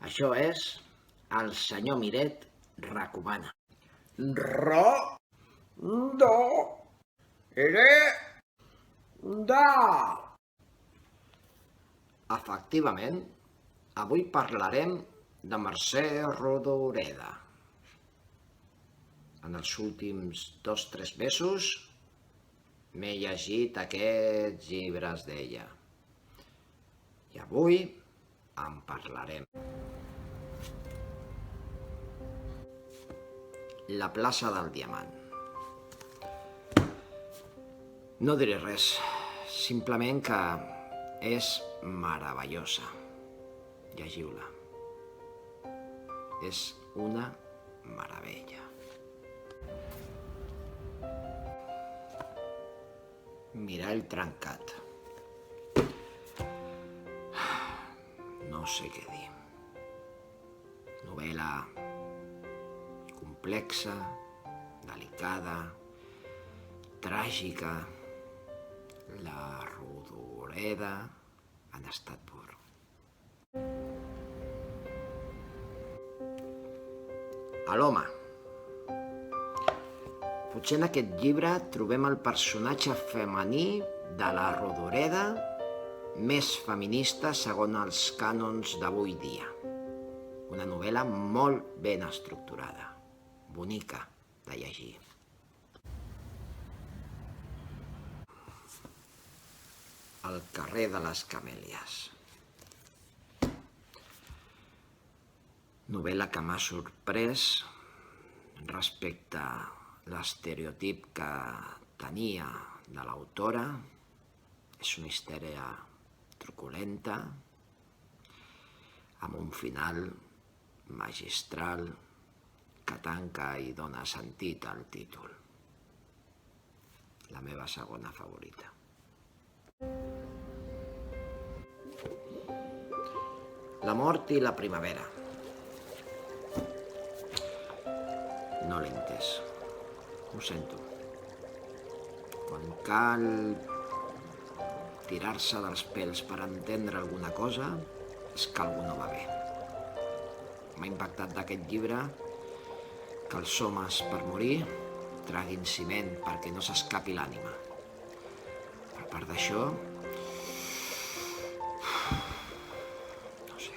Això és El senyor Miret recomana. Efectivament, avui parlarem de Mercè Rodoreda. En els últims 2 o 3 mesos m'he llegit aquests llibres d'ella. I avui en parlarem. La plaça del Diamant. No diré res, simplement que és meravellosa. Llegiu-la. És una meravella. Mirall trencat. No sé què dir. Novel·la complexa, delicada, tràgica. La Rodoreda en estat pur. A l'home. Potser en aquest llibre trobem el personatge femení de la Rodoreda més feminista segons els cànons d'avui dia. Una novel·la molt ben estructurada, bonica de llegir. El carrer de les Camèlies. Novel·la que m'ha sorprès respecte a l'estereotip que tenia de l'autora. És una història truculenta, amb un final magistral que tanca i dona sentit al títol. La meva segona favorita. La mort i la primavera. No l'he entès. Ho sento. Quan cal tirar-se dels pèls per entendre alguna cosa, és que algú no va bé. M'ha impactat d'aquest llibre que els homes, per morir, traguin ciment perquè no s'escapi l'ànima. A part d'això, no sé.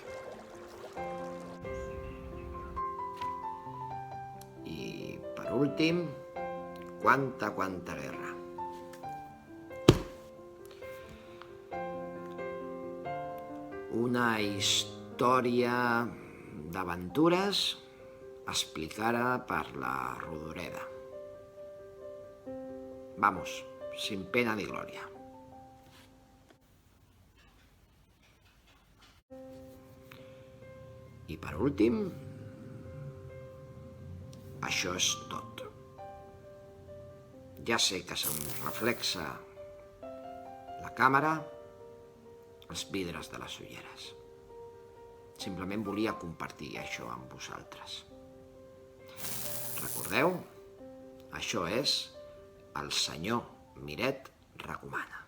I per últim, quanta guerra. Una història d'aventures explicada per la Rodoreda. Vamos, sin pena ni glòria. I per últim, això és tot. Ja sé que se'm reflexa la càmera, els vidres de les ulleres. Simplement volia compartir això amb vosaltres. Recordeu, això és El senyor Miret recomana.